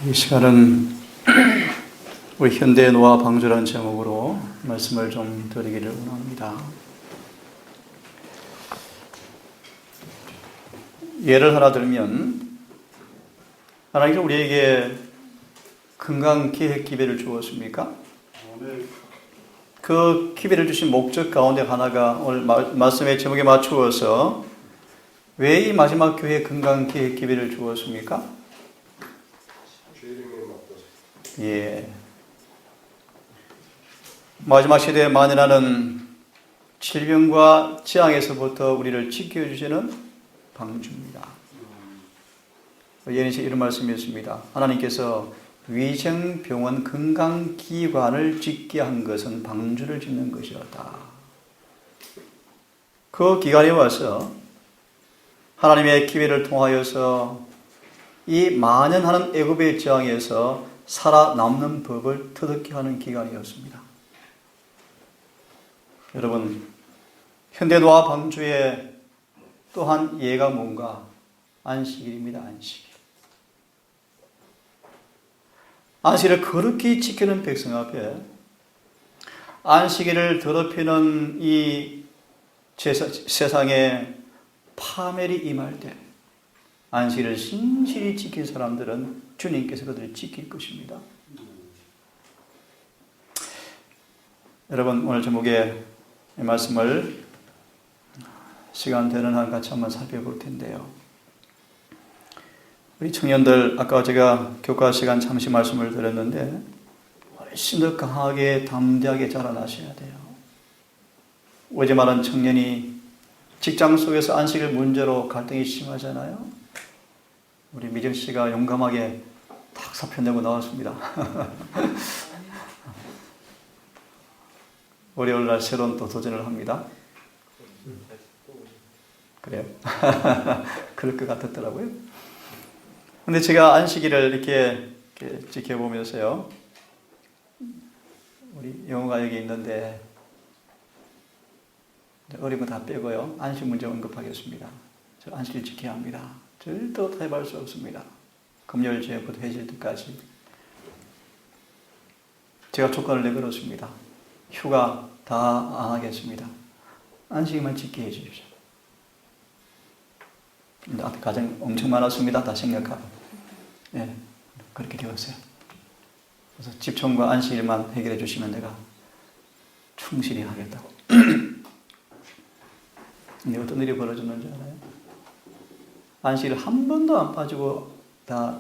이 시간은 우리 현대의 노화 방주라는 제목으로 말씀을 좀 드리기를 원합니다. 예를 하나 들면, 하나님께서 우리에게 건강 계획 기회를 주었습니까? 그 기회를 주신 목적 가운데 하나가 오늘 말씀의 제목에 맞추어서 왜 이 마지막 교회에 건강 계획 기회를 주었습니까? 예. 마지막 시대에 만연하는 질병과 재앙에서부터 우리를 지켜주시는 방주입니다. 예언에서 이런 말씀이 있습니다. 하나님께서 위생병원 건강기관을 짓게 한 것은 방주를 짓는 것이었다. 그 기간에 와서 하나님의 기회를 통하여서 이 만연하는 애굽의 재앙에서 살아남는 법을 터득케 하는 기간이었습니다. 여러분, 현대 노화 방주의 또한 예가 뭔가? 안식일입니다. 안식일. 안식일을 거룩히 지키는 백성 앞에 안식일을 더럽히는 이 세상에 파멸이 임할 때 안식일을 신실히 지킨 사람들은 주님께서 그들을 지킬 것입니다. 여러분, 오늘 제목의 말씀을 시간 되는 한 같이 한번 살펴볼 텐데요. 우리 청년들, 아까 제가 교과 시간 잠시 말씀을 드렸는데 훨씬 더 강하게 담대하게 자라나셔야 돼요. 어제 말한 청년이 직장 속에서 안식일 문제로 갈등이 심하잖아요. 우리 미정 씨가 용감하게 딱 사표 내고 나왔습니다. 월요일 날 새로운 또 도전을 합니다. 그래요? 그럴 것 같았더라고요. 근데 제가 안식일을 이렇게 지켜보면서요, 우리 영어가 여기 있는데 어린 거 다 빼고요, 안식 문제 언급하겠습니다. 저 안식일 지켜야 합니다. 절대 타협할 수 없습니다. 금요일 저녁부터 해질 때까지. 제가 조건을 내걸었습니다. 휴가 다 안 하겠습니다. 안식일만 지키게 해주십시오. 가정 엄청 많았습니다. 다 생략하고. 네, 그렇게 되었어요. 그래서 집총과 안식일만 해결해 주시면 내가 충실히 하겠다고. 근데 어떤 일이 벌어졌는지 알아요? 안식일 한 번도 안 빠지고 다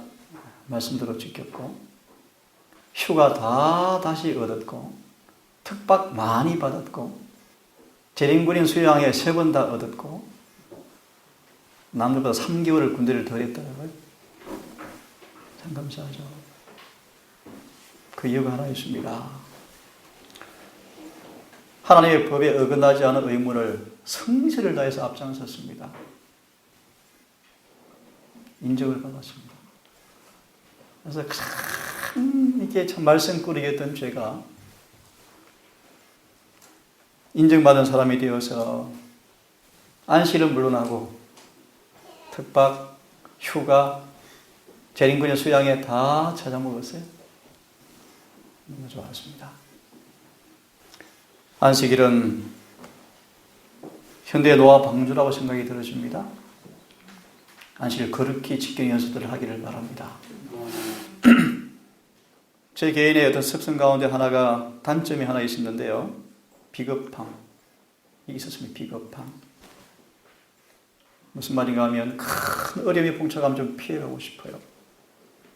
말씀대로 지켰고, 휴가 다 다시 얻었고, 특박 많이 받았고, 재림군인 수양회 3번 다 얻었고, 남들보다 3개월을 군대를 덜 했더라고요. 참 감사하죠. 그 이유가 하나 있습니다. 하나님의 법에 어긋나지 않은 의무를 성실을 다해서 앞장섰습니다. 인정을 받았습니다. 그래서 참 이렇게 참 말썽꾸리였던 제가 인정받은 사람이 되어서 안식일은 물러나고 특박, 휴가, 재림군의 수양에 다 찾아먹었어요. 너무 좋았습니다. 안식일은 현대의 노화 방주라고 생각이 들어집니다. 안식일 거룩히 지키는 연습들을 하기를 바랍니다. 제 개인의 어떤 습성 가운데 하나가 단점이 하나 있었는데요. 비겁함이 있었습니다. 비겁함. 무슨 말인가 하면 큰 어려움이 봉착하면 좀 피해가고 싶어요.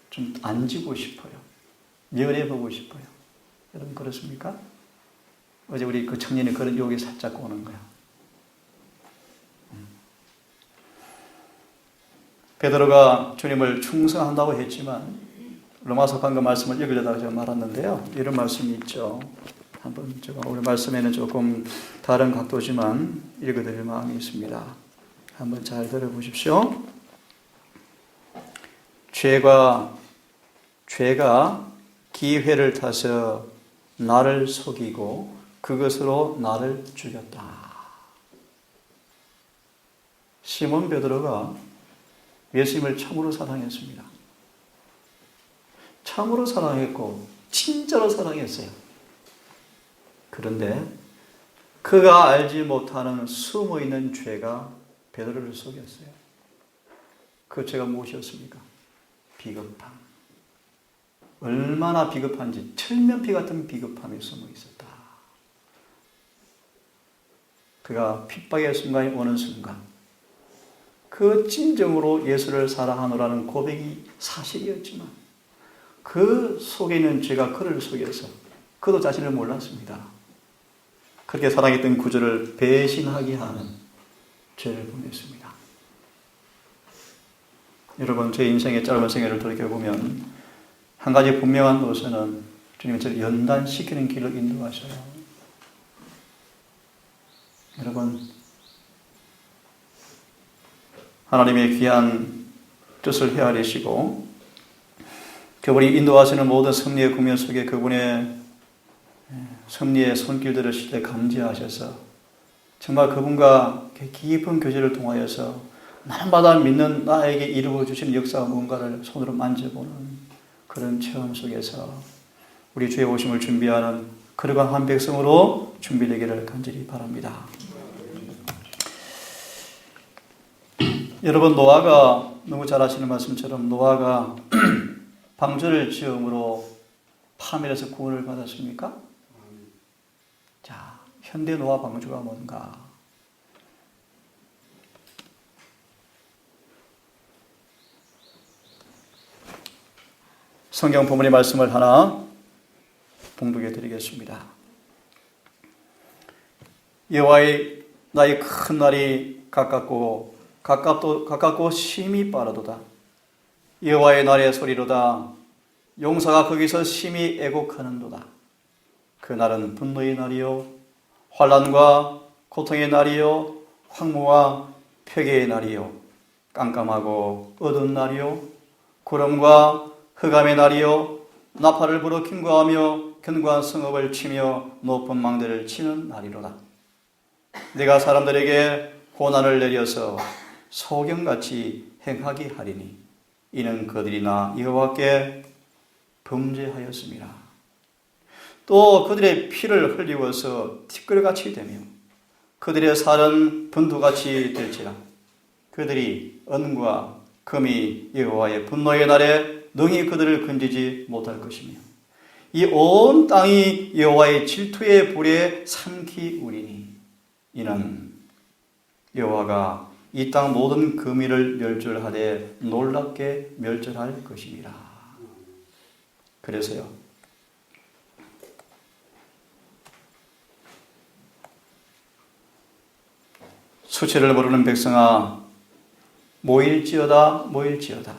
좀 안 지고 싶어요. 면해보고 싶어요. 여러분 그렇습니까? 어제 우리 그 청년이 그런 유혹이 살짝 오는 거야. 베드로가 주님을 충성한다고 했지만 로마서 방금 말씀을 읽으려다가 제가 말았는데요. 이런 말씀이 있죠. 한번 제가 오늘 말씀에는 조금 다른 각도지만 읽어드릴 마음이 있습니다. 한번 잘 들어보십시오. 죄가 기회를 타서 나를 속이고 그것으로 나를 죽였다. 시몬 베드로가 예수님을 참으로 사랑했습니다. 참으로 사랑했고 진짜로 사랑했어요. 그런데 그가 알지 못하는 숨어있는 죄가 베드로를 속였어요. 그 죄가 무엇이었습니까? 비겁함. 얼마나 비겁한지 철면피 같은 비겁함이 숨어 있었다. 그가 핍박의 순간이 오는 순간 그 진정으로 예수를 사랑하노라는 고백이 사실이었지만 그 속에 있는 죄가 그를 속여서 그도 자신을 몰랐습니다. 그렇게 사랑했던 구주를 배신하게 하는 죄를 범했습니다. 여러분, 제 인생의 짧은 생애를 돌이켜보면 한 가지 분명한 것은 주님이 저를 연단시키는 길을 인도하셔요. 여러분, 하나님의 귀한 뜻을 헤아리시고 그분이 인도하시는 모든 섭리의 국면 속에 그분의 섭리의 손길들을 실제 감지하셔서 정말 그분과 깊은 교제를 통하여서 날마다 믿는 나에게 이루어 주시는 역사가 뭔가를 손으로 만져보는 그런 체험 속에서 우리 주의 오심을 준비하는 그러한 한 백성으로 준비되기를 간절히 바랍니다. 여러분, 노아가 너무 잘 아시는 말씀처럼 노아가 방주를 지음으로 파멸에서 구원을 받았습니까? 자, 현대 노아 방주가 뭔가? 성경 본문의 말씀을 하나 봉독해 드리겠습니다. 여호와의 나의 큰 날이 가깝고 심히 빠르도다. 여호와의 날의 소리로다. 용사가 거기서 심히 애곡하는도다. 그 날은 분노의 날이요 환난과 고통의 날이요 황무와 폐괴의 날이요 깜깜하고 어두운 날이요 구름과 흑암의 날이요 나팔을 불어 kim과하며 견고한 성읍을 치며 높은 망대를 치는 날이로다. 내가 사람들에게 고난을 내려서 소경같이 행하게 하리니 이는 그들이 나 여호와께 범죄하였습니다. 또 그들의 피를 흘리워서 티끌같이 되며 그들의 살은 분두같이 될지라. 그들이 은과 금이 여호와의 분노의 날에 능히 그들을 건지지 못할 것이며 이 온 땅이 여호와의 질투의 불에 삼키우리니 이는 여호와가 이 땅 모든 금이를 멸절하되 놀랍게 멸절할 것이니라. 그래서요, 수치를 모르는 백성아 모일지어다 모일지어다.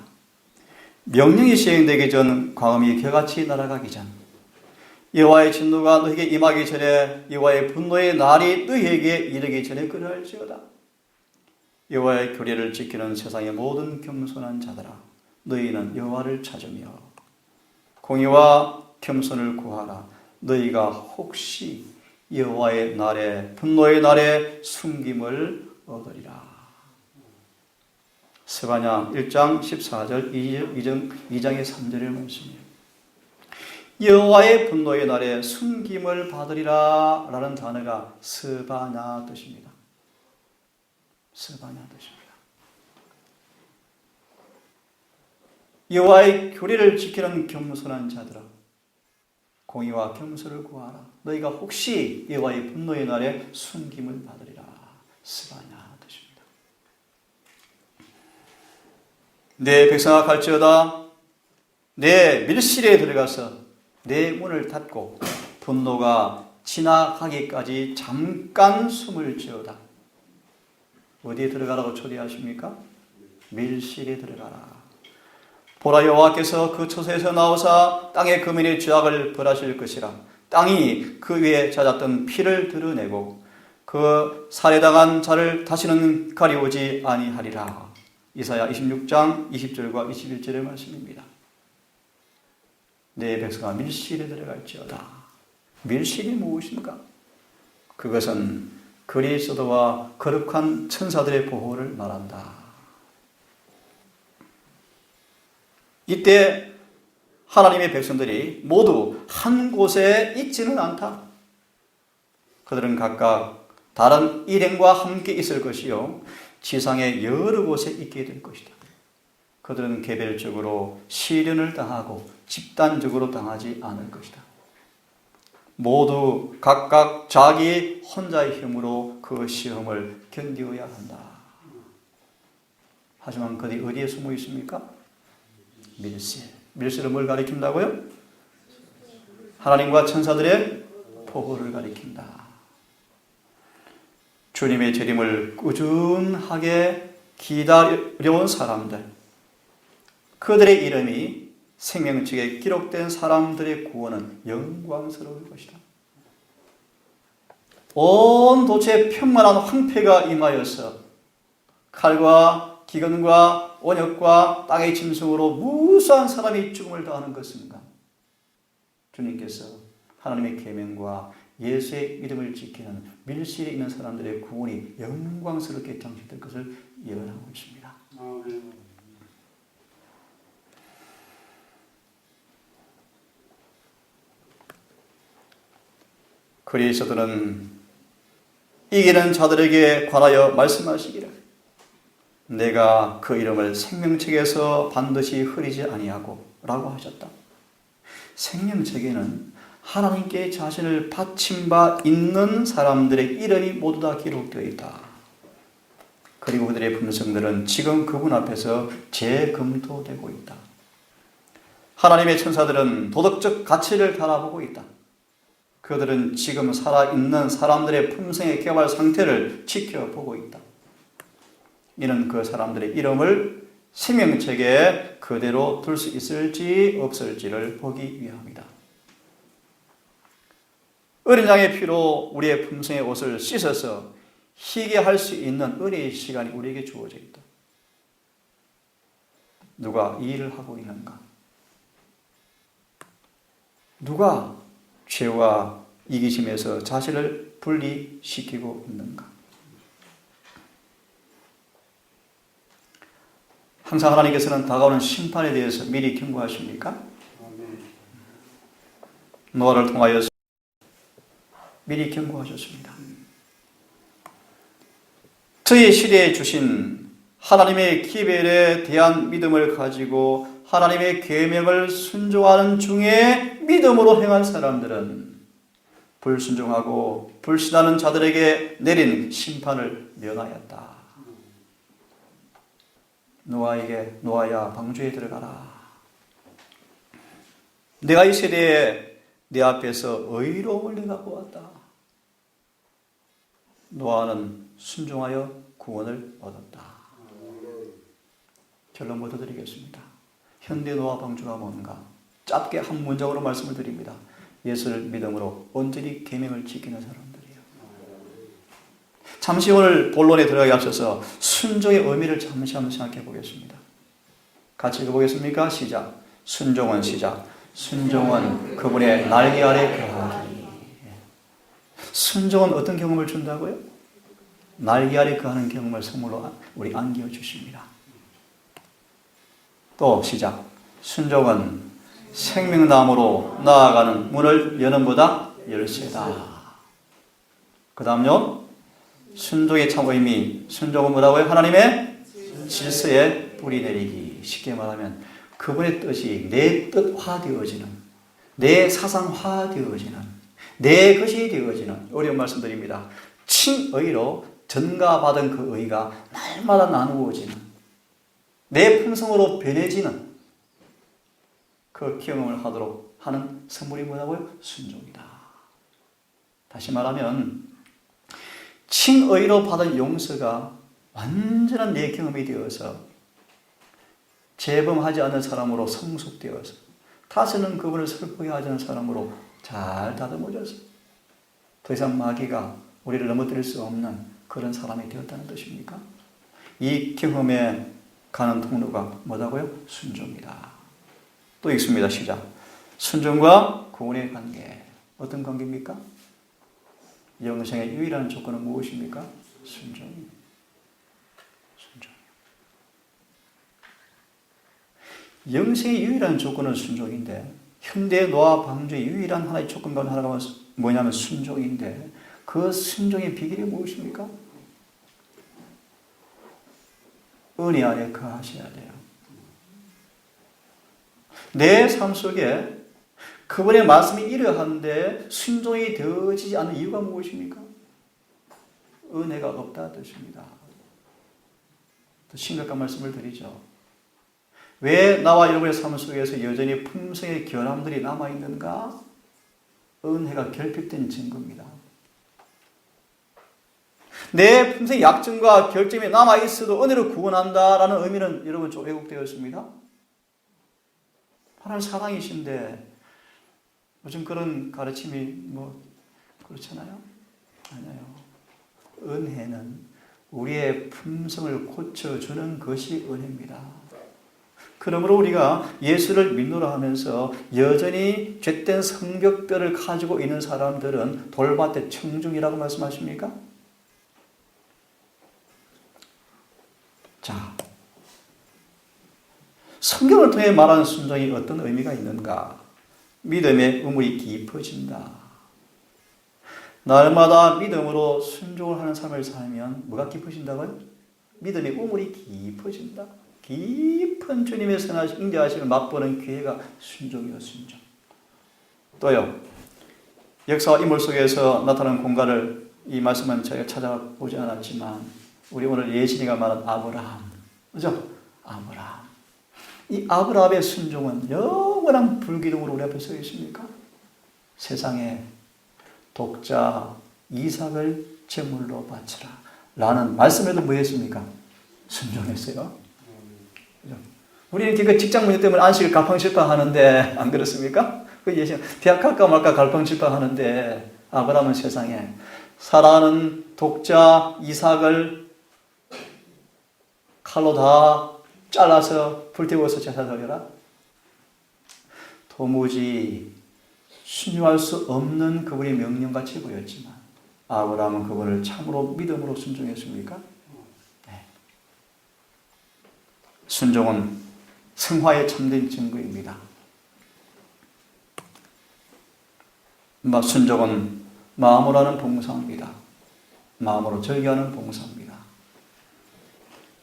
명령이 시행되기 전 광음이 겨같이 날아가기 전 여호와의 진노가 너에게 임하기 전에 여호와의 분노의 날이 너에게 이르기 전에 그러할지어다. 여호와의 규례를 지키는 세상의 모든 겸손한 자들아 너희는 여호와를 찾으며 공의와 겸손을 구하라. 너희가 혹시 여호와의 날에 분노의 날에 숨김을 얻으리라. 스바냐 1장 14절 2장의 3절의 말씀이에요. 여호와의 분노의 날에 숨김을 받으리라 라는 단어가 스바냐 뜻입니다. 스바냐 뜻입니다. 여호와의 규례를 지키는 겸손한 자들아 공의와 겸손을 구하라. 너희가 혹시 여호와의 분노의 날에 숨김을 받으리라. 스바냐 뜻입니다. 내 백성아 갈지어다 내 밀실에 들어가서 내 문을 닫고 분노가 지나가기까지 잠깐 숨을 지어다. 어디에 들어가라고 초대하십니까? 밀실에 들어가라. 보라 여호와께서 그 처소에서 나오사 땅의 거민의 죄악을 벌하실 것이라. 땅이 그 위에 잦았던 피를 드러내고 그 살해당한 자를 다시는 가리우지 아니하리라. 이사야 26장 20절과 21절의 말씀입니다. 내 백성아 밀실에 들어갈지어다. 밀실이 무엇인가? 그것은 그리스도와 거룩한 천사들의 보호를 말한다. 이때 하나님의 백성들이 모두 한 곳에 있지는 않다. 그들은 각각 다른 일행과 함께 있을 것이요 지상의 여러 곳에 있게 될 것이다. 그들은 개별적으로 시련을 당하고 집단적으로 당하지 않을 것이다. 모두 각각 자기 혼자의 힘으로 그 시험을 견디어야 한다. 하지만 그들이 어디에 숨어 있습니까? 밀실. 밀실은 뭘 가리킨다고요? 하나님과 천사들의 보호를 가리킨다. 주님의 재림을 꾸준하게 기다려온 사람들, 그들의 이름이 생명책에 기록된 사람들의 구원은 영광스러울 것이다. 온 도처에 평만한 황폐가 임하여서 칼과 기근과 원역과 땅의 짐승으로 무수한 사람이 죽음을 당하는 것인가? 주님께서 하나님의 계명과 예수의 이름을 지키는 밀실에 있는 사람들의 구원이 영광스럽게 장식될 것을 예언하고 있습니다. 그리스도는 이기는 자들에게 관하여 말씀하시기를 내가 그 이름을 생명책에서 반드시 흐리지 아니하고 라고 하셨다. 생명책에는 하나님께 자신을 바친 바 있는 사람들의 이름이 모두 다 기록되어 있다. 그리고 그들의 품성들은 지금 그분 앞에서 재검토되고 있다. 하나님의 천사들은 도덕적 가치를 달아보고 있다. 그들은 지금 살아있는 사람들의 품성의 개발 상태를 지켜보고 있다. 이는 그 사람들의 이름을 생명책에 그대로 둘 수 있을지 없을지를 보기 위함이다. 어린 양의 피로 우리의 품성의 옷을 씻어서 희게 할 수 있는 은혜의 시간이 우리에게 주어져 있다. 누가 이 일을 하고 있는가? 누가 죄와 이기심에서 자신을 분리시키고 있는가? 항상 하나님께서는 다가오는 심판에 대해서 미리 경고하십니까? 노아를 통하여 미리 경고하셨습니다. 저희 시대에 주신 하나님의 기별에 대한 믿음을 가지고 하나님의 계명을 순종하는 중에 믿음으로 행한 사람들은 불순종하고 불신하는 자들에게 내린 심판을 면하였다. 노아에게 노아야 방주에 들어가라. 내가 이 세대에 내 앞에서 의로움을 내가 보았다. 노아는 순종하여 구원을 얻었다. 결론 못 드리겠습니다. 현대 노아 방주가 뭔가 짧게 한 문장으로 말씀을 드립니다. 예수를 믿음으로 온전히 계명을 지키는 사람들이에요. 잠시 오늘 본론에 들어가기 앞서서 순종의 의미를 잠시 한번 생각해 보겠습니다. 같이 읽어보겠습니까? 시작. 순종은 시작. 순종은 그분의 날개 아래 거하기. 순종은 어떤 경험을 준다고요? 날개 아래 거하는 경험을 선물로 우리 안겨 주십니다. 또 시작. 순종은 생명나무로 나아가는 문을 여는 보다 열쇠다. 그 다음요. 순종의 참 의미. 순종은 뭐라고요? 하나님의 질서에 뿌리 내리기. 쉽게 말하면 그분의 뜻이 내 뜻화되어지는, 내 사상화되어지는, 내 것이 되어지는, 어려운 말씀드립니다. 칭의로 전가받은 그 의가 날마다 나누어지는, 내 품성으로 변해지는 그 경험을 하도록 하는 선물이 뭐라고요? 순종이다. 다시 말하면 칭의로 받은 용서가 완전한 내 경험이 되어서 재범하지 않는 사람으로 성숙되어서 다시는 그분을 슬프게 하지 않는 사람으로 잘 다듬어져서 더 이상 마귀가 우리를 넘어뜨릴 수 없는 그런 사람이 되었다는 뜻입니까? 이 경험에 가는 통로가 뭐라고요? 순종이다. 또 읽습니다. 시작. 순종과 구원의 관계. 어떤 관계입니까? 영생의 유일한 조건은 무엇입니까? 순종입니다. 순종. 영생의 유일한 조건은 순종인데, 현대 노화 방주의 유일한 하나의 조건 가운데 하나가 뭐냐면 순종인데, 그 순종의 비결이 무엇입니까? 은혜 안에 거하셔야 돼요. 내 삶 속에 그분의 말씀이 이러한데 순종이 되어지지 않는 이유가 무엇입니까? 은혜가 없다 뜻입니다. 더 심각한 말씀을 드리죠. 왜 나와 여러분의 삶 속에서 여전히 품성의 결함들이 남아있는가? 은혜가 결핍된 증거입니다. 내 품성의 약점과 결점이 남아있어도 은혜로 구원한다라는 의미는 여러분 좀 왜곡되어 있습니다. 하나님 사랑이신데 요즘 그런 가르침이 그렇잖아요? 아니에요. 은혜는 우리의 품성을 고쳐주는 것이 은혜입니다. 그러므로 우리가 예수를 믿노라 하면서 여전히 죄된 성격뼈를 가지고 있는 사람들은 돌밭의 청중이라고 말씀하십니까? 자, 성경을 통해 말하는 순종이 어떤 의미가 있는가? 믿음의 우물이 깊어진다. 날마다 믿음으로 순종을 하는 삶을 살면 뭐가 깊어진다고요? 믿음의 우물이 깊어진다. 깊은 주님의 선하신 인자하심을 맛보는 기회가 순종이요, 순종. 또요, 역사와 인물 속에서 나타나는 공간을 이 말씀은 저희가 찾아보지 않았지만 우리 오늘 예신이가 말한 아브라함, 그죠? 아브라함. 이 아브라함의 순종은 영원한 불기둥으로 우리 앞에 서 있습니까? 세상에 독자 이삭을 제물로 바치라 라는 말씀에도 뭐 했습니까? 순종했어요. 그죠? 우리는 그 직장 문제 때문에 안식을 갈팡질팡 하는데 안 그렇습니까? 그 예신 대학 갈까 말까 갈팡질팡 하는데 아브라함은 세상에 사랑하는 독자 이삭을 칼로 다 잘라서 불태워서 제사 드려라. 도무지 순종할 수 없는 그분의 명령같이 보였지만 아브라함은 그분을 참으로 믿음으로 순종했습니까? 네. 순종은 성화에 참된 증거입니다. 순종은 마음으로 하는 봉사입니다. 마음으로 절개하는 봉사입니다.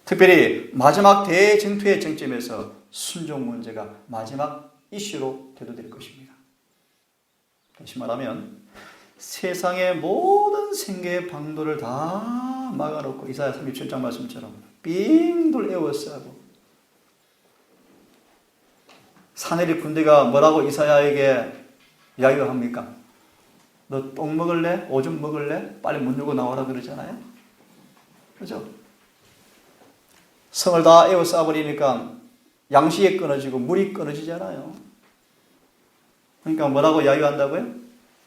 특별히 마지막 대쟁투의 쟁점에서 순종 문제가 마지막 이슈로 대두될 것입니다. 다시 말하면 세상의 모든 생계의 방도를 다 막아놓고 이사야 37장 말씀처럼 빙돌 에워싸고 사내리 군대가 뭐라고 이사야에게 이야기를 합니까? 너 똥 먹을래? 오줌 먹을래? 빨리 문 열고 나와라 그러잖아요. 그렇죠? 성을 다 에워싸버리니까 양식이 끊어지고 물이 끊어지잖아요. 그러니까 뭐라고 이야기한다고요?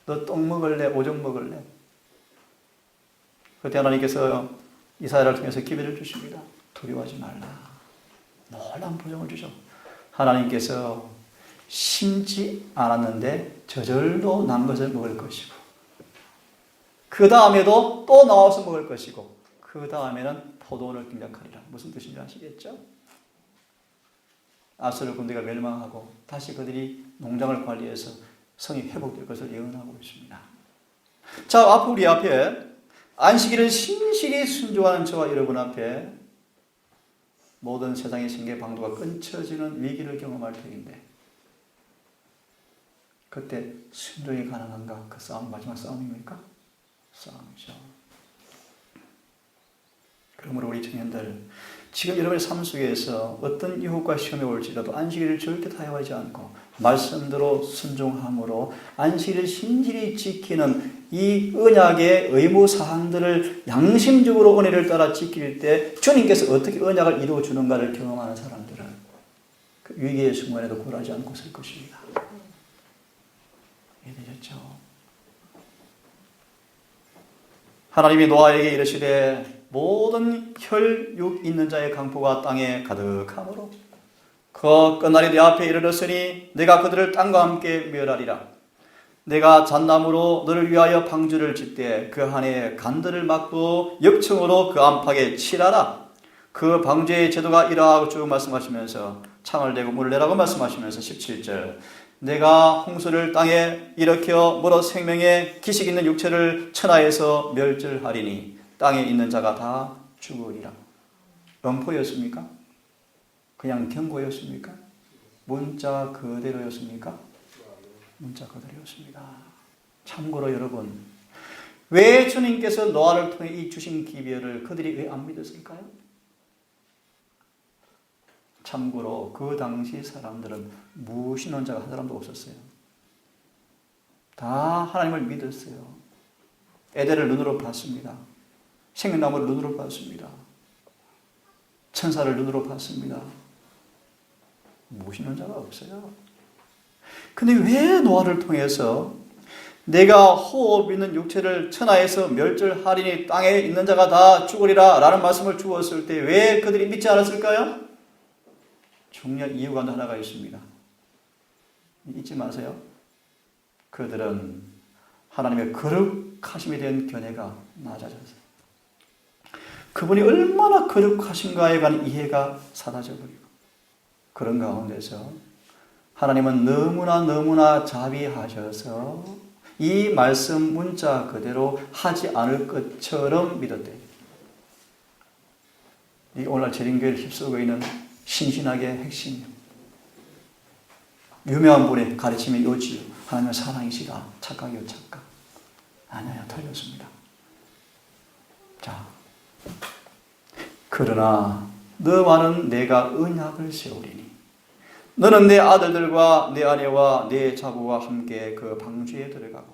너 똥 먹을래? 오줌 먹을래? 그때 하나님께서 이사야를 통해서 기회를 주십니다. 두려워하지 말라. 놀라운 보장을 주죠. 하나님께서 심지 않았는데 저절로 난 것을 먹을 것이고 그 다음에도 또 나와서 먹을 것이고 그 다음에는 포도원을 공략하리라. 무슨 뜻인지 아시겠죠? 아수르 군대가 멸망하고 다시 그들이 농장을 관리해서 성이 회복될 것을 예언하고 있습니다. 자, 앞으로 우리 앞에 안식일을 신실히 순종하는 저와 여러분 앞에 모든 세상의 생계 방도가 끊쳐지는 위기를 경험할 터인데 그때 순종이 가능한가? 그 싸움 마지막 싸움입니까? 싸움이죠. 그러므로 우리 청년들 지금 여러분의 삶 속에서 어떤 유혹과 시험이 올지라도 안식일을 절대 타협하지 않고 말씀대로 순종함으로 안식일을 신실히 지키는 이 언약의 의무사항들을 양심적으로 은혜를 따라 지킬 때 주님께서 어떻게 언약을 이루어 주는가를 경험하는 사람들은 그 위기의 순간에도 굴하지 않고 설 것입니다. 이해되셨죠? 하나님이 노아에게 이르시되 모든 혈육 있는 자의 강포가 땅에 가득하므로 그 끝날이 내 앞에 이르렀으니 내가 그들을 땅과 함께 멸하리라. 내가 잣나무로 너를 위하여 방주를 짓되 그 안에 간들을 막고 역청으로 그 안팎에 칠하라. 그 방주의 제도가 이러하고 쭉 말씀하시면서 창을 대고 물을 내라고 말씀하시면서 17절 내가 홍수를 땅에 일으켜 물어 생명의 기식 있는 육체를 천하에서 멸절하리니 땅에 있는 자가 다 죽으리라. 엄포였습니까? 그냥 경고였습니까? 문자 그대로였습니까? 문자 그대로였습니다. 참고로 여러분, 왜 주님께서 노아를 통해 이 주신 기별을 그들이 왜 안 믿었을까요? 참고로 그 당시 사람들은 무신론자가 한 사람도 없었어요. 다 하나님을 믿었어요. 에덴을 눈으로 봤습니다. 생명나무를 눈으로 봤습니다. 천사를 눈으로 봤습니다. 무신론자가 없어요. 근데 왜 노아를 통해서 내가 호흡 있는 육체를 천하에서 멸절하리니 땅에 있는 자가 다 죽으리라 라는 말씀을 주었을 때 왜 그들이 믿지 않았을까요? 중요한 이유가 하나가 있습니다. 잊지 마세요. 그들은 하나님의 거룩하심에 대한 견해가 낮아졌어요. 그분이 얼마나 거룩하신가에 관한 이해가 사라져 버리고 그런 가운데서 하나님은 너무나 자비하셔서 이 말씀 문자 그대로 하지 않을 것처럼 믿었대요. 이 오늘날 재림교회를 휩쓸고 있는 신신학의 핵심이에요. 유명한 분의 가르침의 요지요. 하나님은 사랑이시다. 착각이요 착각. 아니에요. 틀렸습니다. 자, 그러나 너와는 내가 언약을 세우리니 너는 내 아들들과 내 아내와 내 자부와 함께 그 방주에 들어가고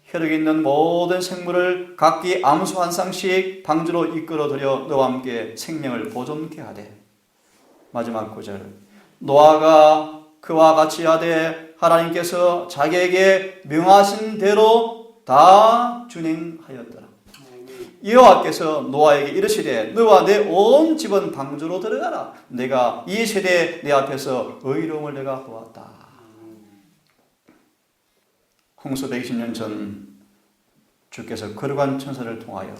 혈육 있는 모든 생물을 각기 암수 한 쌍씩 방주로 이끌어들여 너와 함께 생명을 보존케 하되 마지막 구절 노아가 그와 같이 하되 하나님께서 자기에게 명하신 대로 다 준행하였더라. 여호와께서 노아에게 이르시되 너와 내 온 집은 방주로 들어가라. 내가 이 세대에 내 앞에서 의로움을 내가 보았다. 홍수 120년 전 주께서 거룩한 천사를 통하여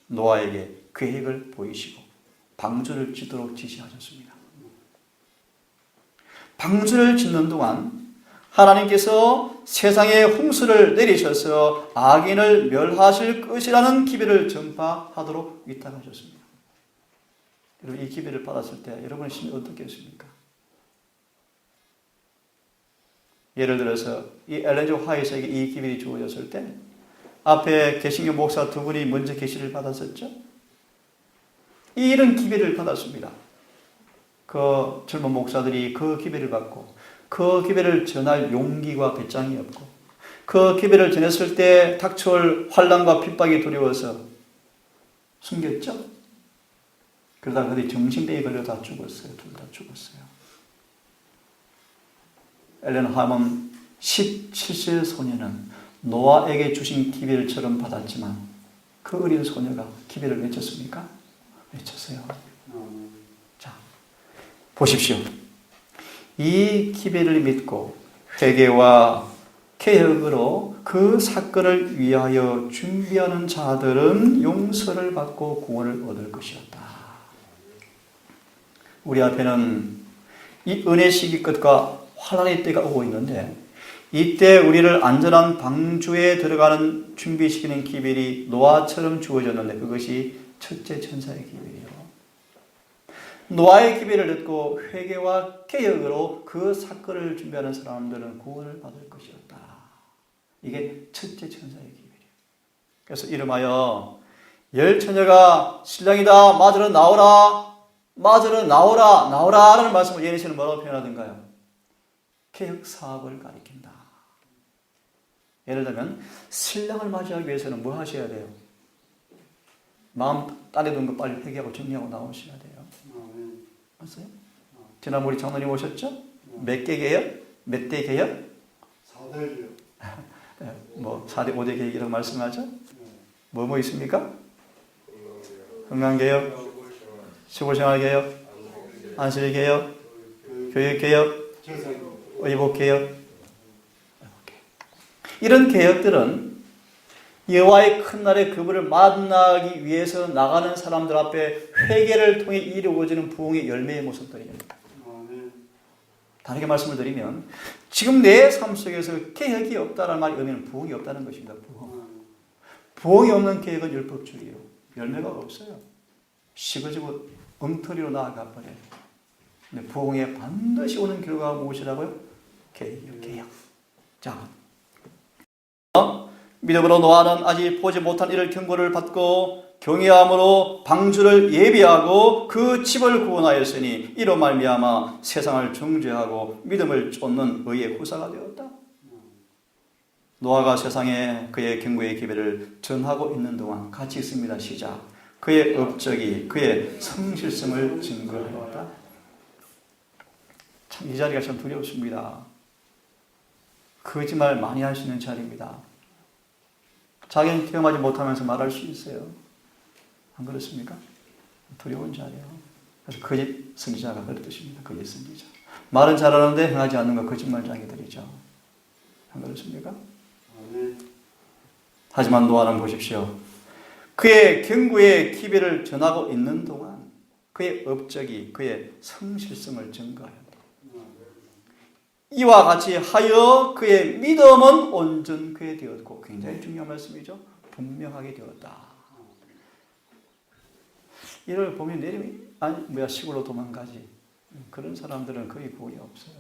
노아에게 계획을 보이시고 방주를 짓도록 지시하셨습니다. 방주를 짓는 동안 하나님께서 세상에 홍수를 내리셔서 악인을 멸하실 것이라는 기별을 전파하도록 위탁하셨습니다. 여러분 이 기별을 받았을 때 여러분의 심이 어떻겠습니까? 예를 들어서 이 엘렌 G. 화이트에게 이 기별이 주어졌을 때 앞에 개신교 목사 두 분이 먼저 계시를 받았었죠. 이런 기별을 받았습니다. 그 젊은 목사들이 그 기별을 받고 그 기별을 전할 용기와 배짱이 없고 그 기별을 전했을 때 닥쳐올 환난과 핍박이 두려워서 숨겼죠. 그러다 그들이 정신병에 걸려 다 죽었어요. 둘 다 죽었어요. 엘렌 하먼 17세 소녀는 노아에게 주신 기별처럼 받았지만 그 어린 소녀가 기별을 외쳤습니까? 외쳤어요. 자, 보십시오. 이 기별을 믿고 회개와 개혁으로 그 사건을 위하여 준비하는 자들은 용서를 받고 구원을 얻을 것이었다. 우리 앞에는 이 은혜 시기 끝과 환난의 때가 오고 있는데 이때 우리를 안전한 방주에 들어가는 준비시키는 기별이 노아처럼 주어졌는데 그것이 첫째 천사의 기별이요. 노아의 기별을 듣고 회개와 개혁으로 그 사건을 준비하는 사람들은 구원을 받을 것이었다. 이게 첫째 천사의 기별이에요. 그래서 이름하여 열 처녀가 신랑이다 맞으러 나오라 맞으러 나오라 라는 말씀을 예언시는 뭐라고 표현하던가요? 개혁 사업을 가리킨다. 예를 들면 신랑을 맞이하기 위해서는 뭐 하셔야 돼요? 마음 딴 데 둔 거 빨리 회개하고 정리하고 나오셔야 돼요. 맞아요? 지난번 우리 장로님 오셨죠? 몇 개 개혁? 몇 대 개혁? 4대 개혁. 뭐 4대 5대 개혁이라고 말씀하죠? 뭐 있습니까? 건강개혁, 시골생활개혁, 안식일개혁, 교육개혁, 의복개혁. 이런 개혁들은 여호와의 큰 날에 그분을 만나기 위해서 나가는 사람들 앞에 회개를 통해 이루어지는 부흥의 열매의 모습들입니다. 다르게 말씀을 드리면 지금 내 삶 속에서 계획이 없다는 말이 의미는 부흥이 없다는 것입니다. 부흥이 없는 계획은 율법주의예요. 열매가 없어요. 식어지고 엉터리로 나아가 버려요. 근데 부흥에 반드시 오는 결과가 무엇이라고요? 계획이요. 계획. 자, 믿음으로 노아는 아직 보지 못한 이를 경고를 받고 경외함으로 방주를 예비하고 그 집을 구원하였으니 이로 말미암아 세상을 정죄하고 믿음을 쫓는 의의 후사가 되었다. 노아가 세상에 그의 경고의 기회를 전하고 있는 동안 같이 있습니다. 시작. 그의 업적이 그의 성실성을 증거하였다. 참 이 자리가 참 두렵습니다. 거짓말 많이 할 수 있는 자리입니다. 자기는 경험하지 못하면서 말할 수 있어요. 안 그렇습니까? 두려운 자리예요. 그래서 거짓 선지자가 그런 뜻입니다. 거짓 선지자. 말은 잘하는데 행하지 않는 거 거짓말장이들이죠. 안 그렇습니까? 하지만 노아는 보십시오. 그의 경고의 기별을 전하고 있는 동안 그의 업적이 그의 성실성을 증거합니다. 이와 같이 하여 그의 믿음은 온전케 되었고, 굉장히 중요한 말씀이죠. 분명하게 되었다. 이를 보면 내림이 시골로 도망가지. 그런 사람들은 거의 부흥이 없어요.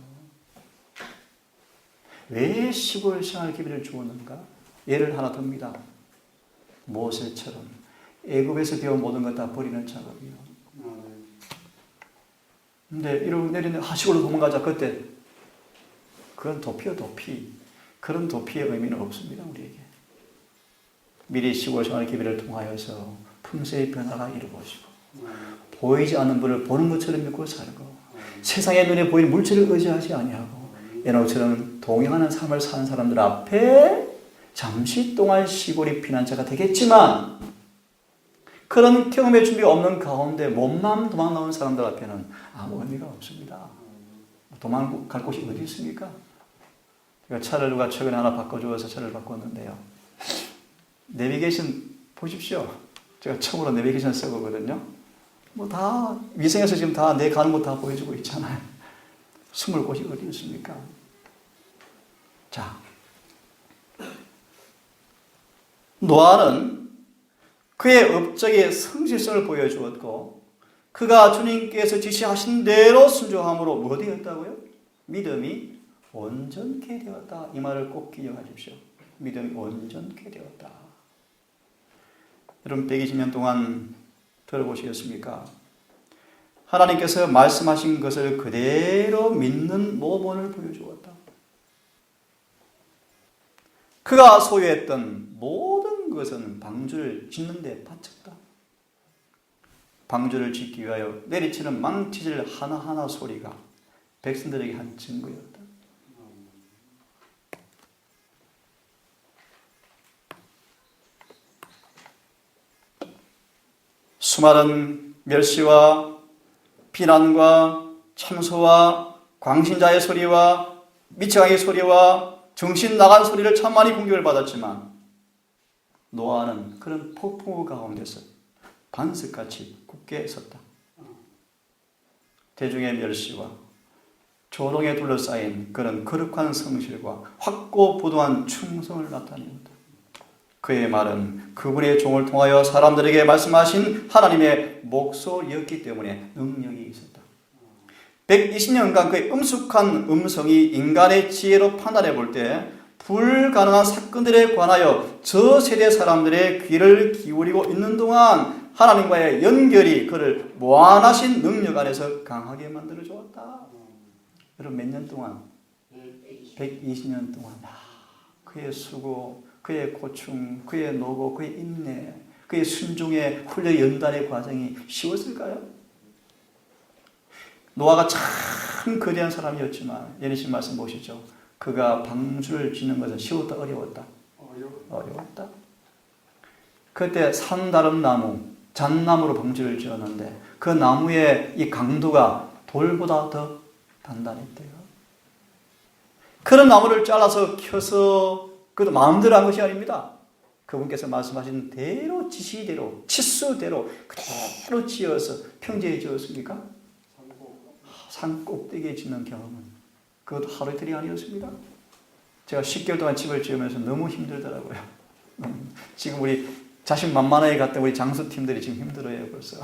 왜 시골 생활 기회를 주었는가? 예를 하나 듭니다. 모세처럼 애굽에서 배운 모든 것 다 버리는 작업이요. 근데 이러고 내리는 시골로 도망가자. 그때 그건 도피요, 도피. 그런 도피의 의미는 없습니다, 우리에게. 미리 시골 생활 기회를 통하여서 품새의 변화가 이루어지고 보이지 않는 분을 보는 것처럼 믿고 살고 세상의 눈에 보이는 물질을 의지하지 아니하고 에녹처럼 동행하는 삶을 사는 사람들 앞에 잠시 동안 시골이 피난처가 되겠지만 그런 경험의 준비가 없는 가운데 몸만 도망 나온 사람들 앞에는 아무 의미가 없습니다. 도망갈 곳이 어디 있습니까? 제가 차를 누가 최근에 하나 바꿔주어서 차를 바꿨는데요. 내비게이션 보십시오. 제가 처음으로 내비게이션 써보거든요. 다 위생에서 지금 다 내 가는 곳 다 보여주고 있잖아요. 숨을 곳이 어디 있습니까? 자, 노아는 그의 업적의 성실성을 보여주었고 그가 주님께서 지시하신 대로 순종함으로 뭐 되었다고요? 믿음이 온전케 되었다. 이 말을 꼭 기억하십시오. 믿음이 온전케 되었다. 여러분 120년 동안 들어보시겠습니까? 하나님께서 말씀하신 것을 그대로 믿는 모범을 보여주었다. 그가 소유했던 모든 것은 방주를 짓는 데 바쳤다. 방주를 짓기 위하여 내리치는 망치질 하나하나 소리가 백성들에게 한 증거였다. 수많은 멸시와 비난과 참소와 광신자의 소리와 미치광이의 소리와 정신 나간 소리를 참 많이 공격을 받았지만 노아는 그런 폭풍우 가운데서 반석같이 굳게 섰다. 대중의 멸시와 조롱에 둘러싸인 그런 거룩한 성실과 확고부동한 충성을 나타내었다. 그의 말은 그분의 종을 통하여 사람들에게 말씀하신 하나님의 목소리였기 때문에 능력이 있었다. 120년간 그의 엄숙한 음성이 인간의 지혜로 판단해 볼 때 불가능한 사건들에 관하여 저 세대 사람들의 귀를 기울이고 있는 동안 하나님과의 연결이 그를 무한하신 능력 안에서 강하게 만들어 주었다. 여러분 몇 년 동안? 120년 동안 그의 수고, 그의 고충, 그의 노고, 그의 인내, 그의 순종의 훈련 연단의 과정이 쉬웠을까요? 노아가 참 거대한 사람이었지만 예리신 말씀 보시죠. 그가 방주를 짓는 것은 쉬웠다 어려웠다? 어려웠다. 그때 산다름나무, 잣나무로 방주를 지었는데 그 나무의 이 강도가 돌보다 더 단단했대요. 그런 나무를 잘라서 켜서 그것도 마음대로 한 것이 아닙니다. 그분께서 말씀하신 대로 지시대로 치수대로 그대로 지어서 평지에 지었습니까? 산 꼭대기에 짓는 경험은 그것도 하루 이틀이 아니었습니다. 제가 10개월 동안 집을 지으면서 너무 힘들더라고요. 지금 우리 자신만만하게 갔던 우리 장수팀들이 지금 힘들어요, 벌써.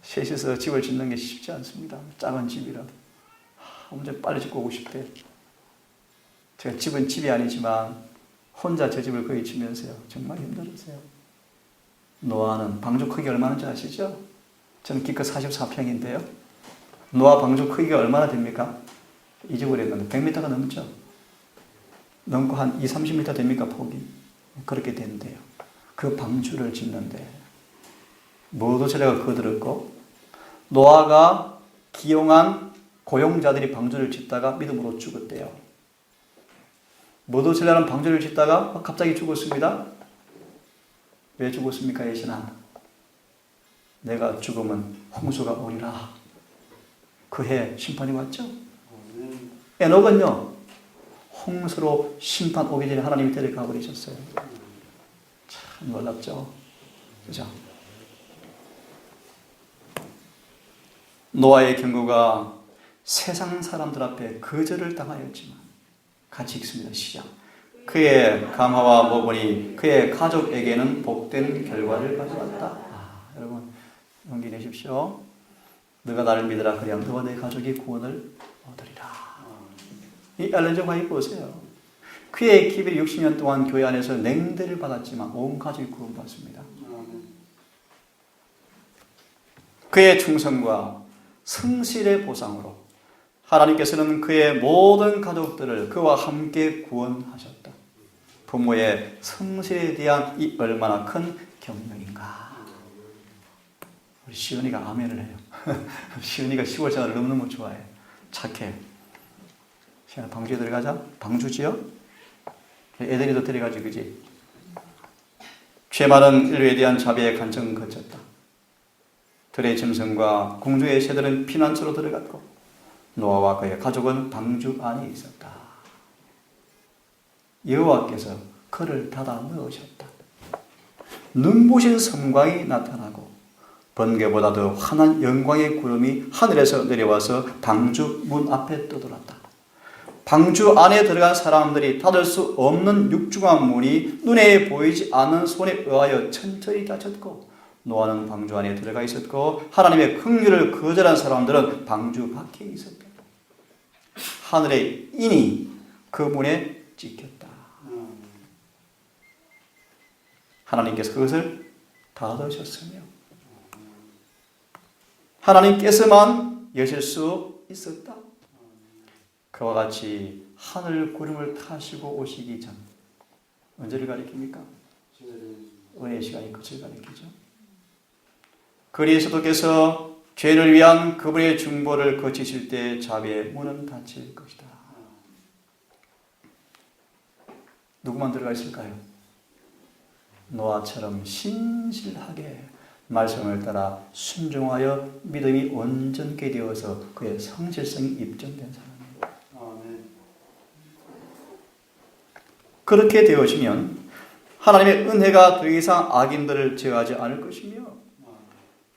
셋이서 집을 짓는 게 쉽지 않습니다. 작은 집이라도. 엄청 빨리 짓고 오고 싶대요. 제가 집은 집이 아니지만 혼자 저 집을 거의 지면서요. 정말 힘들었어요. 노아는 방주 크기 얼마나인지 아시죠? 저는 기껏 44평인데요. 노아 방주 크기가 얼마나 됩니까? 잊어버렸는데 100m가 넘죠? 넘고 한 20, 30m 됩니까? 폭이? 그렇게 된대요. 그 방주를 짓는데 모두 세례가 거들었고 노아가 기용한 고용자들이 방주를 짓다가 믿음으로 죽었대요. 모두 세례는 방주를 짓다가 갑자기 죽었습니다. 왜 죽었습니까? 예신아, 내가 죽으면 홍수가 오리라. 그 해 심판이 왔죠. 에녹은요, 홍수로 심판 오기 전에 하나님이 데려가 버리셨어요. 참 놀랍죠. 그죠? 노아의 경우가 세상 사람들 앞에 거절을 당하였지만 같이 읽습니다. 시작. 그의 감화와 모본이 그의 가족에게는 복된 결과를 가져왔다. 여러분 용기 내십시오. 너가 나를 믿으라. 그리하면 너와 내 가족이 구원을 얻으리라. 이 엘렌 지 화이트 보세요. 그의 기별이 60년 동안 교회 안에서 냉대를 받았지만 온 가족이 구원받습니다. 그의 충성과 성실의 보상으로 하나님께서는 그의 모든 가족들을 그와 함께 구원하셨다. 부모의 성실에 대한 이 얼마나 큰 경륜인가. 우리 시은이가 아멘을 해요. 시은이가 10월 생활을 너무너무 좋아해. 착해. 시은아 방주에 들어가자. 방주지요? 애들이도 데려가지, 그지? 죄 많은 인류에 대한 자비의 간청은 거쳤다. 들의 짐승과 공주의 새들은 피난처로 들어갔고 노아와 그의 가족은 방주 안에 있었다. 여호와께서 그를 닫아 넣으셨다. 눈부신 섬광이 나타나고 번개보다 더 환한 영광의 구름이 하늘에서 내려와서 방주 문 앞에 떠돌았다. 방주 안에 들어간 사람들이 닫을 수 없는 육중한 문이 눈에 보이지 않는 손에 의하여 천천히 닫혔고 노아는 방주 안에 들어가 있었고 하나님의 긍휼을 거절한 사람들은 방주 밖에 있었다. 하늘의 인이 그 문에 찍혔다. 하나님께서 그것을 닫으셨으며 하나님께서만 여실 수 있었다. 그와 같이 하늘 구름을 타시고 오시기 전 언제를 가리킵니까? 은혜의 시간이 끝을 가리키죠. 그리스도께서 죄를 위한 그분의 중보를 거치실 때 자비의 문은 닫힐 것이다. 누구만 들어가 있을까요? 노아처럼 신실하게 말씀을 따라 순종하여 믿음이 온전케 되어서 그의 성실성이 입증된 사람입니다. 그렇게 되어지면 하나님의 은혜가 더 이상 악인들을 제어하지 않을 것이며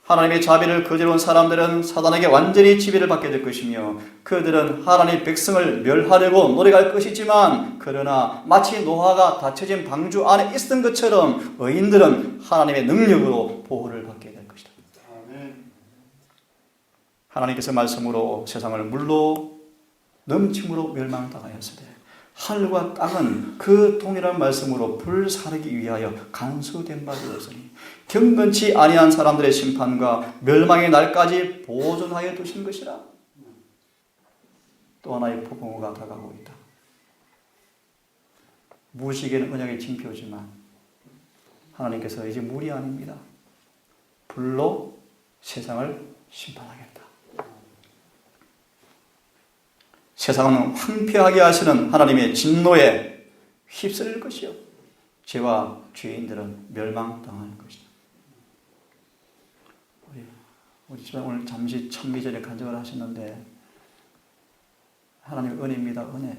하나님의 자비를 거절한 사람들은 사단에게 완전히 지배를 받게 될 것이며 그들은 하나님의 백성을 멸하려고 노력할 것이지만 그러나 마치 노아가 닫혀진 방주 안에 있었던 것처럼 의인들은 하나님의 능력으로 보호를 받게 될 것이다. 하나님께서 말씀으로 세상을 물로 넘침으로 멸망당하였으되 하늘과 땅은 그 동일한 말씀으로 불사르기 위하여 간수된 바 되었으니 경건치 아니한 사람들의 심판과 멸망의 날까지 보존하여 두신 것이라. 또 하나의 폭풍우가 다가오고 있다. 무식에는 언약의 징표지만 하나님께서 이제 물이 아닙니다. 불로 세상을 심판하겠다. 세상은 황폐하게 하시는 하나님의 진노에 휩쓸릴 것이요 죄와 죄인들은 멸망당할 것이다. 우리 집에 오늘 잠시 천기전에 간증을 하셨는데 하나님의 은혜입니다. 은혜.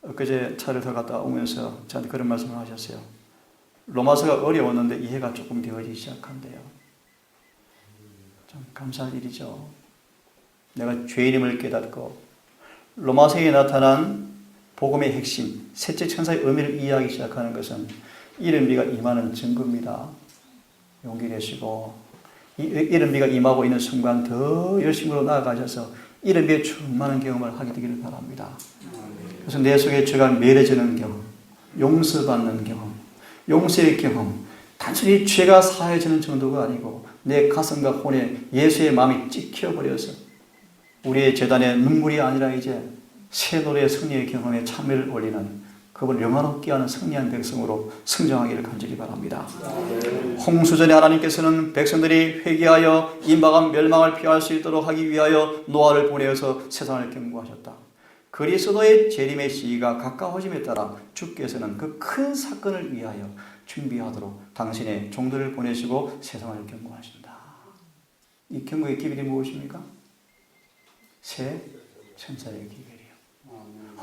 엊그제 차를 더 갔다 오면서 저한테 그런 말씀을 하셨어요. 로마서가 어려웠는데 이해가 조금 되어지기 시작한대요. 좀 감사할 일이죠. 내가 죄인임을 깨닫고 로마서에 나타난 복음의 핵심, 셋째 천사의 의미를 이해하기 시작하는 것은 이른 비가 임하는 증거입니다. 용기 내시고 이른 비가 임하고 있는 순간 더 열심으로 나아가셔서 이른 비에 충만한 경험을 하게 되기를 바랍니다. 그래서 내 속에 죄가 멸해지는 경험, 용서받는 경험, 용서의 경험, 단순히 죄가 사해지는 정도가 아니고 내 가슴과 혼에 예수의 마음이 찍혀버려서 우리의 재단에 눈물이 아니라 이제 새 노래의 승리의 경험에 참여를 올리는 그분을 영원롭게 하는 승리한 백성으로 성장하기를 간절히 바랍니다. 홍수전에 하나님께서는 백성들이 회개하여 임박한 멸망을 피할 수 있도록 하기 위하여 노아를 보내어서 세상을 경고하셨다. 그리스도의 재림의 시기가 가까워짐에 따라 주께서는 그 큰 사건을 위하여 준비하도록 당신의 종들을 보내시고 세상을 경고하신다. 이 경고의 기별이 무엇입니까? 새 천사의 기별이요.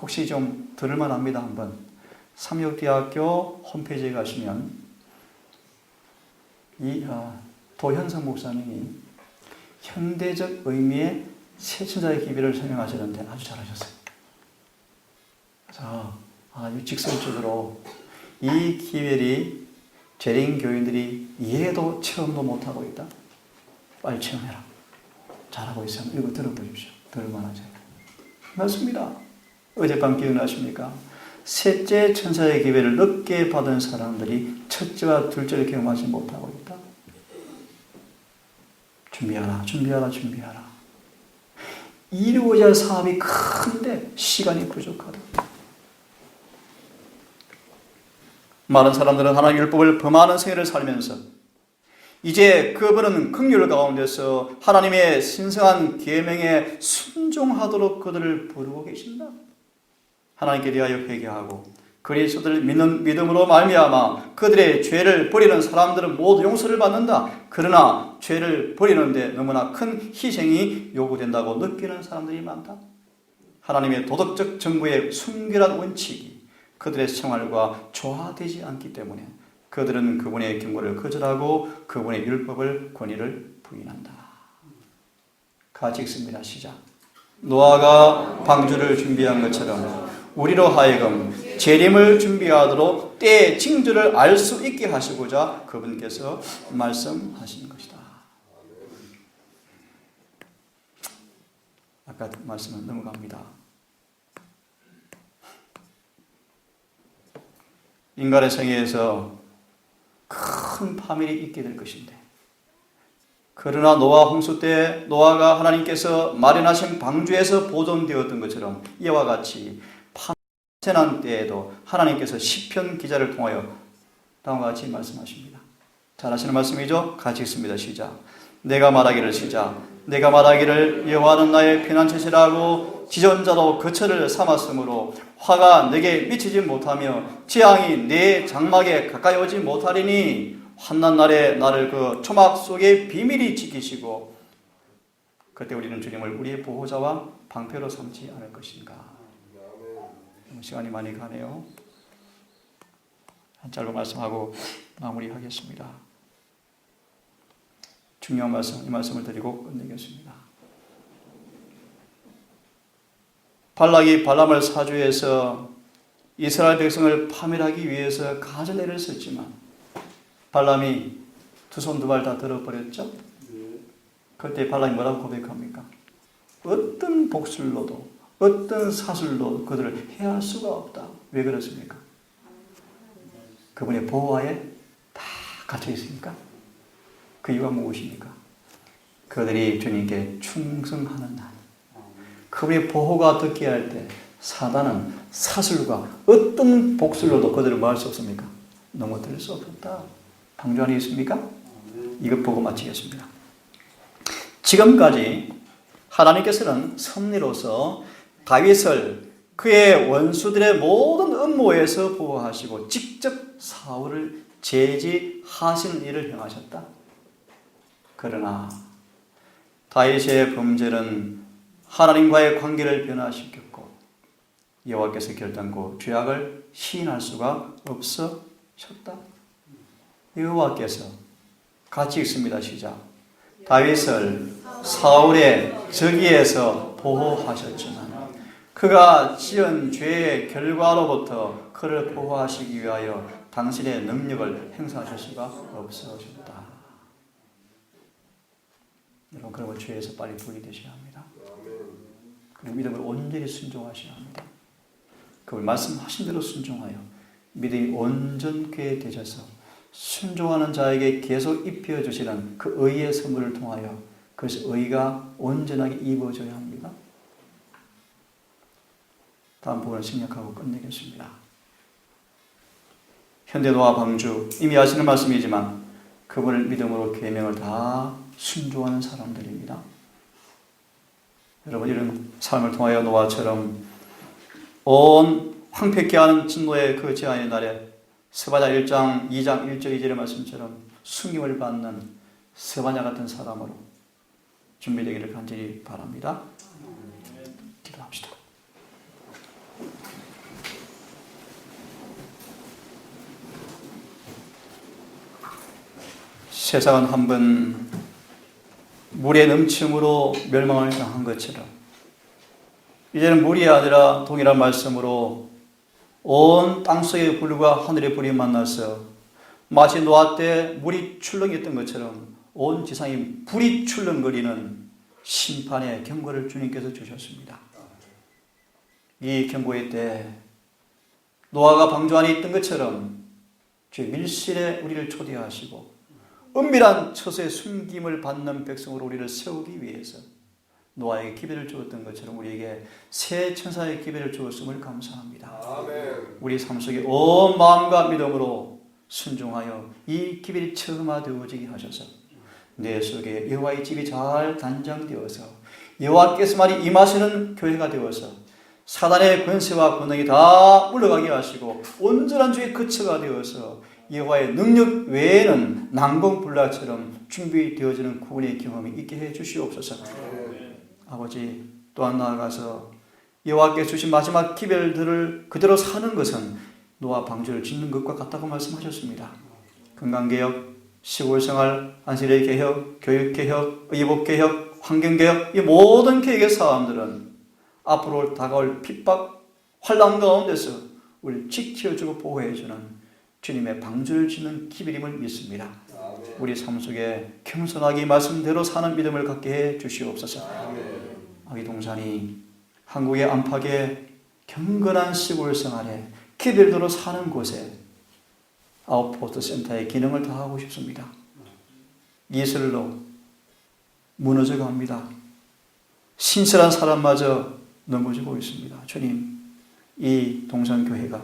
혹시 좀 들을만 합니다. 한번 삼육대학교 홈페이지에 가시면 이 도현성 목사님이 현대적 의미의 새 천사의 기별을 설명하시는데 아주 잘하셨어요. 그래서 아주 직설적으로 이 기별이 재림 교인들이 이해도 체험도 못하고 있다. 빨리 체험해라. 잘하고 있으면 이거 들어보십시오. 들을만하죠. 맞습니다. 어젯밤 기억나십니까? 셋째 천사의 기별을 늦게 받은 사람들이 첫째와 둘째를 경험하지 못하고 있다. 준비하라, 준비하라, 준비하라. 이루어져야 할 사업이 큰데 시간이 부족하다. 많은 사람들은 하나님 율법을 범하는 생애를 살면서 이제 그분은 긍휼 가운데서 하나님의 신성한 계명에 순종하도록 그들을 부르고 계신다. 하나님께 대하여 회개하고 그리스도를 믿는 믿음으로 말미암아 그들의 죄를 버리는 사람들은 모두 용서를 받는다. 그러나 죄를 버리는데 너무나 큰 희생이 요구된다고 느끼는 사람들이 많다. 하나님의 도덕적 정부의 순결한 원칙이 그들의 생활과 조화되지 않기 때문에 그들은 그분의 경고를 거절하고 그분의 율법을 권위를 부인한다. 같이 읽습니다. 시작. 노아가 방주를 준비한 것처럼 우리로 하여금 재림을 준비하도록 때의 징조를 알 수 있게 하시고자 그분께서 말씀하신 것이다. 아까 말씀은 넘어갑니다. 인간의 생애에서 큰 파멸이 있게 될 것인데 그러나 노아 홍수 때 노아가 하나님께서 마련하신 방주에서 보존되었던 것처럼 이와 같이 재난 때에도 하나님께서 시편 기자를 통하여 다음과 같이 말씀하십니다. 잘 아시는 말씀이죠? 같이 읽습니다. 시작. 내가 말하기를 여호와는 나의 피난처시라고 지존자로 거처를 삼았으므로 화가 내게 미치지 못하며 재앙이 내 장막에 가까이 오지 못하리니 환난 날에 나를 그 초막 속에 비밀히 지키시고 그때 우리는 주님을 우리의 보호자와 방패로 삼지 않을 것인가. 시간이 많이 가네요. 한 짧은 말씀하고 마무리하겠습니다. 중요한 말씀, 이 말씀을 드리고 끝내겠습니다. 발락이 발람을 사주해서 이스라엘 백성을 파멸하기 위해서 가전애를 썼지만 발람이 두 손 두 발 다 들어버렸죠? 그때 발람이 뭐라고 고백합니까? 어떤 복술로도 어떤 사술로 그들을 해할 수가 없다. 왜 그렇습니까? 그분의 보호하에 다 갇혀 있으니까. 그 이유가 무엇입니까? 그들이 주님께 충성하는 날. 그분의 보호가 듣게 할 때 사단은 사술과 어떤 복술로도 그들을 뭐 할 수 없습니까? 넘어뜨릴 수 없었다. 방주 안에 있습니까? 이것 보고 마치겠습니다. 지금까지 하나님께서는 섭리로서 다윗을 그의 원수들의 모든 음모에서 보호하시고 직접 사울을 제지하시는 일을 행하셨다. 그러나 다윗의 범죄는 하나님과의 관계를 변화시켰고 여호와께서 결단코 죄악을 시인할 수가 없으셨다. 여호와께서 같이 읽습니다. 시작. 다윗을 사울의 저기에서 보호하셨지만 그가 지은 죄의 결과로부터 그를 보호하시기 위하여 당신의 능력을 행사하실 수가 없어졌다. 여러분, 그러면 죄에서 빨리 분리되셔야 합니다. 그리고 믿음을 온전히 순종하셔야 합니다. 그걸 말씀하신 대로 순종하여 믿음이 온전케 되셔서 순종하는 자에게 계속 입혀주시는 그 의의 선물을 통하여 그래서 의가 온전하게 입어져야 합니다. 다음 부분을 생략하고 끝내겠습니다. 현대노아 방주, 이미 아시는 말씀이지만 그분을 믿음으로 계명을 다 순종하는 사람들입니다. 여러분, 이런 삶을 통하여 노아처럼 온 황폐케 하는 진노의 그 재앙의 날에 스바냐 1장 2장 1절 2절의 말씀처럼 숨김을 받는 스바냐 같은 사람으로 준비되기를 간절히 바랍니다. 기도합시다. 세상은 한번 물의 넘침으로 멸망을 당한 것처럼 이제는 물이 아니라 동일한 말씀으로 온 땅속의 불과 하늘의 불이 만나서 마치 노아 때 물이 출렁였던 것처럼 온 지상이 불이 출렁거리는 심판의 경고를 주님께서 주셨습니다. 이 경고의 때 노아가 방주 안에 있던 것처럼 주의 밀실에 우리를 초대하시고 은밀한 처소에 숨김을 받는 백성으로 우리를 세우기 위해서 노아에게 기회를 주었던 것처럼 우리에게 새 천사의 기회를 주었음을 감사합니다. 아멘. 우리 삶 속에 온 마음과 믿음으로 순종하여 이 기회를 체험하되어지게 하셔서 내 속에 여호와의 집이 잘 단장되어서 여호와께서만이 임하시는 교회가 되어서 사단의 권세와 권능이 다 물러가게 하시고 온전한 주의 거처가 되어서 여호와의 능력 외에는 난공불락처럼 준비되어지는 구원의 경험이 있게 해 주시옵소서. 아버지, 또한 나아가서 여호와께 주신 마지막 기별들을 그대로 사는 것은 노아 방주를 짓는 것과 같다고 말씀하셨습니다. 건강개혁, 시골생활, 안식일 개혁, 교육개혁, 의복개혁, 환경개혁, 이 모든 개혁의 사람들은 앞으로 다가올 핍박, 환난 가운데서 우리를 지켜주고 보호해주는 주님의 방주를 짓는 기별임을 믿습니다. 우리 삶 속에 겸손하게 말씀대로 사는 믿음을 갖게 해 주시옵소서. 아기 동산이 한국의 안팎의 경건한 시골 생활에 기별대로 사는 곳에 아웃포스트 센터의 기능을 다하고 싶습니다. 이슬로 무너져 갑니다. 신실한 사람마저 넘어지고 있습니다. 주님, 이 동산교회가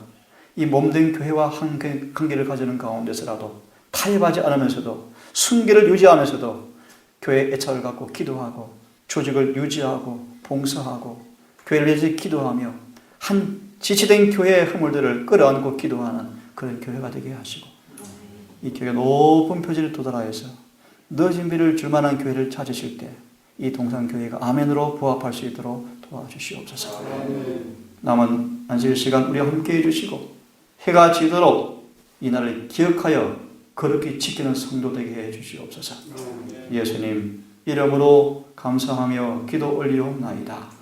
이 몸된 교회와 관계를 가지는 가운데서라도 타협하지 않으면서도 순결을 유지하면서도 교회의 애착을 갖고 기도하고 조직을 유지하고 봉사하고 교회를 위해서 기도하며 한 지치된 교회의 허물들을 끌어안고 기도하는 그런 교회가 되게 하시고 이 교회가 높은 표지를 도달하여서 늦은 비를 줄 만한 교회를 찾으실 때 이 동산교회가 아멘으로 부합할 수 있도록 도와주시옵소서. 남은 안식일 시간 우리와 함께해 주시고 해가 지도록 이 날을 기억하여 거룩히 지키는 성도 되게 해 주시옵소서. 예수님 이름으로 감사하며 기도 올리옵나이다.